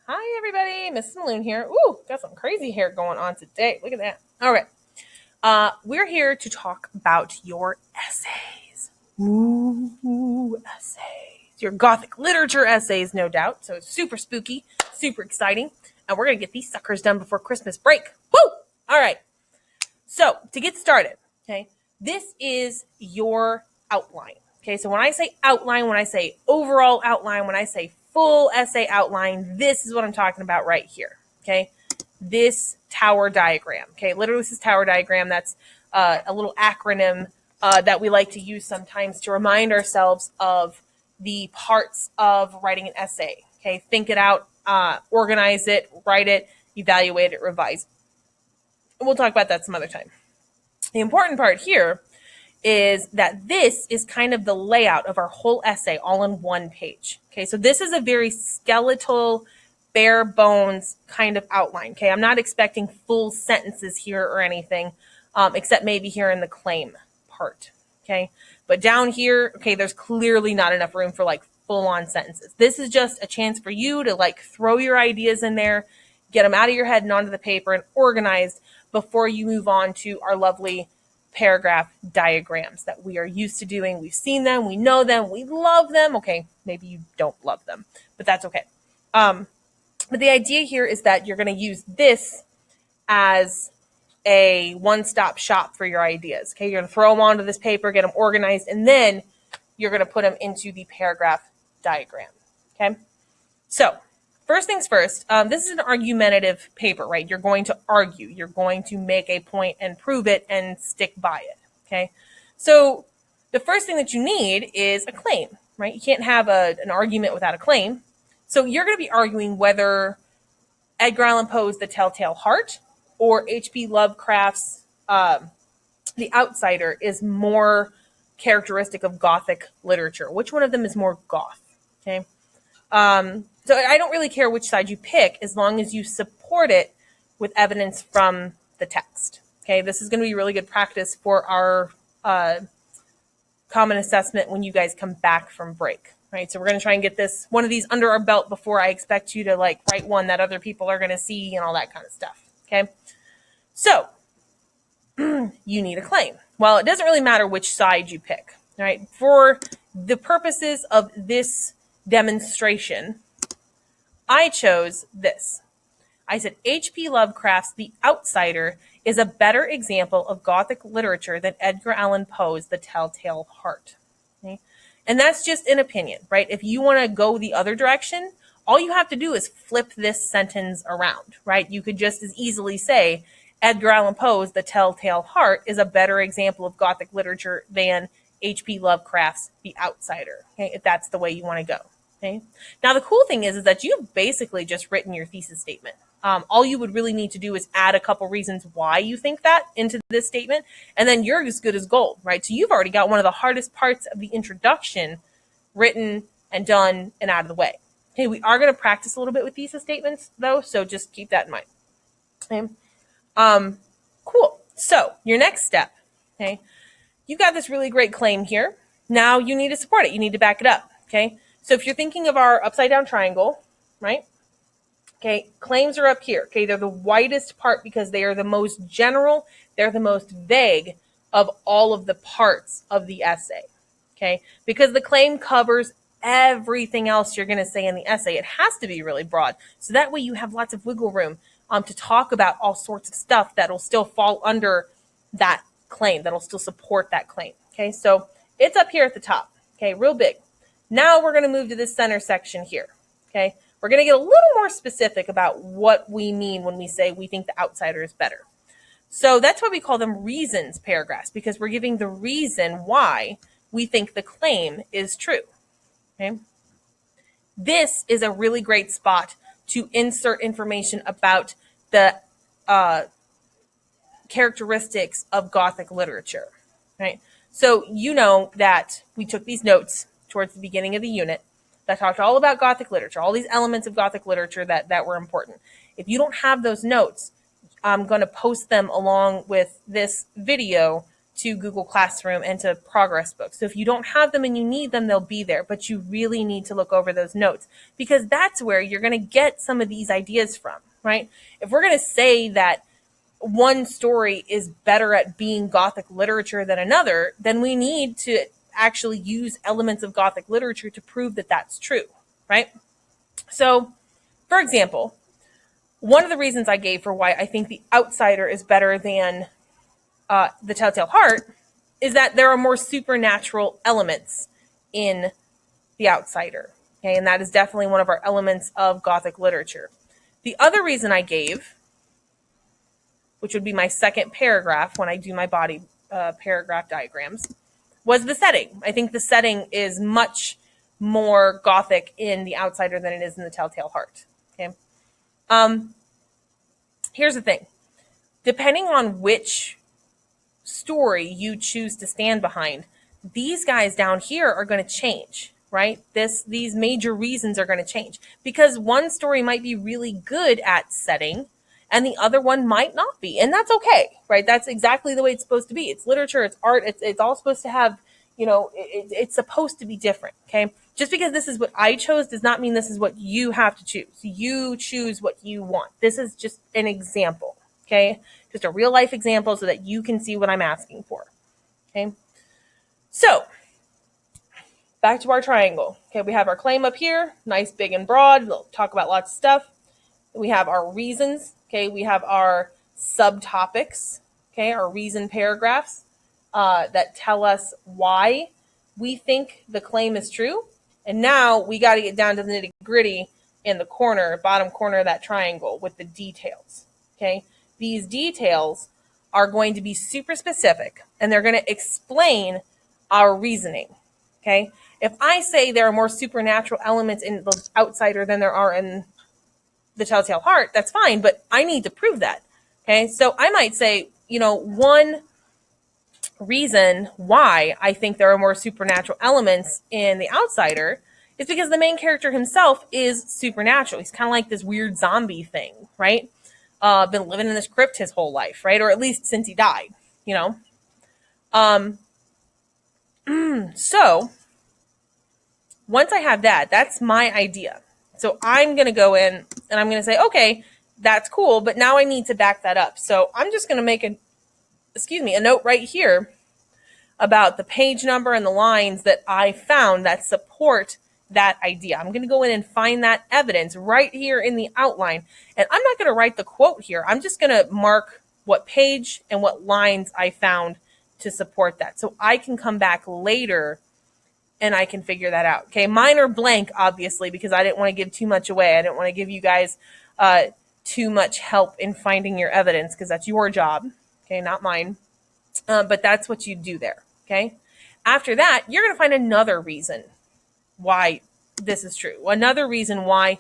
Hi, everybody. Mrs. Maloon here. Ooh, got some crazy hair going on today. Look at that. All right. We're here to talk about your essays. Ooh, essays. Your Gothic literature essays, no doubt. So it's super spooky, super exciting. And we're going to get these suckers done before Christmas break. Woo! All right. So to get started, okay, this is your outline. Okay, so when I say outline, when I say overall outline, when I say full essay outline, this is what I'm talking about right here. Okay, this tower diagram. Okay, literally this is tower diagram. That's a little acronym that we like to use sometimes to remind ourselves of the parts of writing an essay. Okay, think it out, organize it, write it, evaluate it, revise. And we'll talk about that some other time. The important part here is that this is kind of the layout of our whole essay all in one page. Okay, so this is a very skeletal, bare bones kind of outline. Okay, I'm not expecting full sentences here or anything, except maybe here in the claim part. Okay, but down here, okay, there's clearly not enough room for like full on sentences. This is just a chance for you to like throw your ideas in there, get them out of your head and onto the paper and organized before you move on to our lovely paragraph diagrams that we are used to doing. We've seen them, we know them, we love them. Okay, maybe you don't love them, but that's okay. But the idea here is that you're going to use this as a one-stop shop for your ideas. Okay, you're going to throw them onto this paper, get them organized, and then you're going to put them into the paragraph diagram. Okay, so first things first, this is an argumentative paper, right? You're going to argue. You're going to make a point and prove it and stick by it, okay? So the first thing that you need is a claim, right? You can't have an argument without a claim. So you're going to be arguing whether Edgar Allan Poe's The Telltale Heart or H.P. Lovecraft's The Outsider is more characteristic of Gothic literature. Which one of them is more goth, okay? So I don't really care which side you pick as long as you support it with evidence from the text. Okay, this is going to be really good practice for our common assessment when you guys come back from break. Right, so we're going to try and get one of these under our belt before I expect you to like write one that other people are going to see and all that kind of stuff. Okay, so you need a claim. Well, it doesn't really matter which side you pick. Right, for the purposes of this demonstration, I chose this. I said H.P. Lovecraft's The Outsider is a better example of Gothic literature than Edgar Allan Poe's The Telltale Heart. Okay? And that's just an opinion, right? If you want to go the other direction, all you have to do is flip this sentence around, right? You could just as easily say Edgar Allan Poe's The Telltale Heart is a better example of Gothic literature than H.P. Lovecraft's The Outsider, okay? If that's the way you want to go. Okay. Now, the cool thing is that you've basically just written your thesis statement. All you would really need to do is add a couple reasons why you think that into this statement, and then you're as good as gold, right? So you've already got one of the hardest parts of the introduction written and done and out of the way. Okay, we are going to practice a little bit with thesis statements, though, so just keep that in mind. Okay. Cool. So your next step, okay, you've got this really great claim here. Now you need to support it. You need to back it up, okay? So if you're thinking of our upside down triangle, right? Okay, claims are up here. Okay, they're the widest part because they are the most general. They're the most vague of all of the parts of the essay. Okay, because the claim covers everything else you're going to say in the essay. It has to be really broad. So that way you have lots of wiggle room to talk about all sorts of stuff that'll still fall under that claim, that'll still support that claim. Okay, so it's up here at the top. Okay, real big. Now we're going to move to this center section here, okay? We're going to get a little more specific about what we mean when we say we think The Outsider is better. So that's why we call them reasons paragraphs, because we're giving the reason why we think the claim is true, okay? This is a really great spot to insert information about the characteristics of Gothic literature, right? So you know that we took these notes towards the beginning of the unit that talked all about Gothic literature, all these elements of Gothic literature that were important. If you don't have those notes, I'm going to post them along with this video to Google Classroom and to progress books. So if you don't have them and you need them, they'll be there, but you really need to look over those notes, because that's where you're going to get some of these ideas from, right? If we're going to say that one story is better at being Gothic literature than another, then we need to actually use elements of Gothic literature to prove that that's true, right? So, for example, one of the reasons I gave for why I think The Outsider is better than The Telltale Heart is that there are more supernatural elements in The Outsider. Okay, and that is definitely one of our elements of Gothic literature. The other reason I gave, which would be my second paragraph when I do my body paragraph diagrams, was the setting. I think the setting is much more Gothic in The Outsider than it is in The Telltale Heart. Okay. Here's the thing. Depending on which story you choose to stand behind, these guys down here are going to change, right? These major reasons are going to change, because one story might be really good at setting and the other one might not be. And that's okay, right? That's exactly the way it's supposed to be. It's literature, it's art, it's all supposed to have, it's supposed to be different, okay? Just because this is what I chose does not mean this is what you have to choose. You choose what you want. This is just an example, okay? Just a real life example so that you can see what I'm asking for, okay? So, back to our triangle. Okay, we have our claim up here, nice, big, and broad. We'll talk about lots of stuff. We have our reasons. Okay, we have our subtopics. Okay, our reason paragraphs that tell us why we think the claim is true. And now we got to get down to the nitty gritty in the corner, bottom corner of that triangle with the details. Okay, these details are going to be super specific and they're going to explain our reasoning. Okay, if I say there are more supernatural elements in The Outsider than there are in The Telltale Heart, that's fine, but I need to prove that. Okay, so I might say, one reason why I think there are more supernatural elements in The Outsider is because the main character himself is supernatural. He's kind of like this weird zombie thing, right? Been living in this crypt his whole life, right? Or at least since he died, So once I have that, that's my idea. So I'm going to go in and I'm going to say, okay, that's cool, but now I need to back that up. So I'm just going to make a note right here about the page number and the lines that I found that support that idea. I'm going to go in and find that evidence right here in the outline. And I'm not going to write the quote here. I'm just going to mark what page and what lines I found to support that. So I can come back later and I can figure that out. Okay, mine are blank, obviously, because I didn't want to give too much away. I didn't want to give you guys too much help in finding your evidence, because that's your job, okay, not mine. But that's what you do there, okay? After that, you're going to find another reason why this is true. Another reason why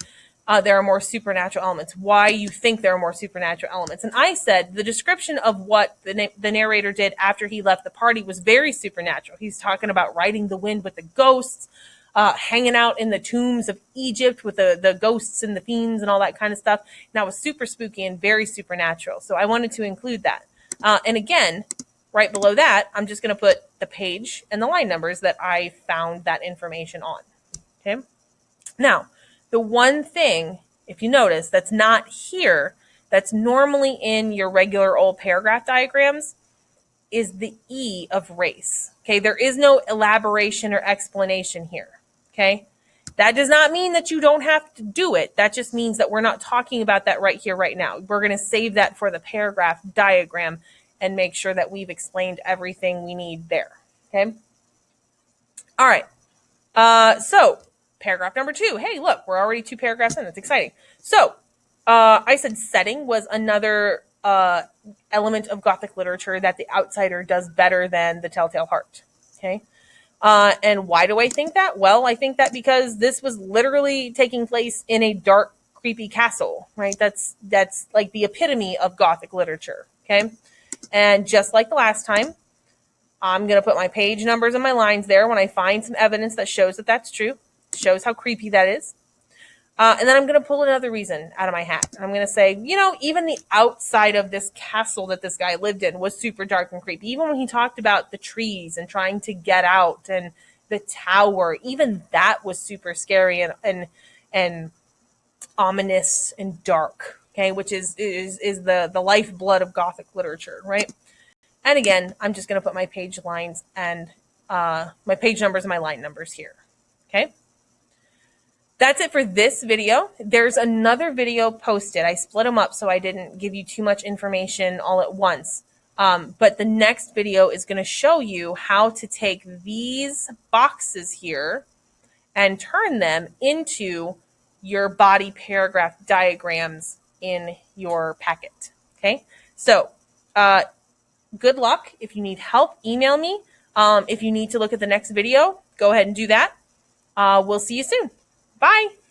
there are more supernatural elements, why you think there are more supernatural elements. And I said the description of what the narrator did after he left the party was very supernatural. He's talking about riding the wind with the ghosts, hanging out in the tombs of Egypt with the ghosts and the fiends and all that kind of stuff. And that was super spooky and very supernatural. So I wanted to include that. And again, right below that, I'm just going to put the page and the line numbers that I found that information on. Okay. Now, the one thing, if you notice, that's not here, that's normally in your regular old paragraph diagrams, is the E of race. Okay, there is no elaboration or explanation here. Okay, that does not mean that you don't have to do it. That just means that we're not talking about that right here, right now. We're going to save that for the paragraph diagram and make sure that we've explained everything we need there. Okay. All right. So paragraph number 2. Hey, look, we're already 2 paragraphs in. That's exciting. So I said setting was another element of Gothic literature that The Outsider does better than The Telltale Heart. Okay. And why do I think that? Well, I think that because this was literally taking place in a dark, creepy castle, right? That's like the epitome of Gothic literature. Okay. And just like the last time, I'm going to put my page numbers and my lines there when I find some evidence that shows that that's true, shows how creepy that is. And then I'm going to pull another reason out of my hat. I'm going to say, you know, even the outside of this castle that this guy lived in was super dark and creepy. Even when he talked about the trees and trying to get out and the tower, even that was super scary and ominous and dark. Okay, which is the lifeblood of Gothic literature, right? And again, I'm just going to put my page lines and my page numbers and my line numbers here. Okay. That's it for this video. There's another video posted. I split them up so I didn't give you too much information all at once. But the next video is going to show you how to take these boxes here and turn them into your body paragraph diagrams in your packet. Okay, so good luck. If you need help, email me. If you need to look at the next video, go ahead and do that. We'll see you soon. Bye.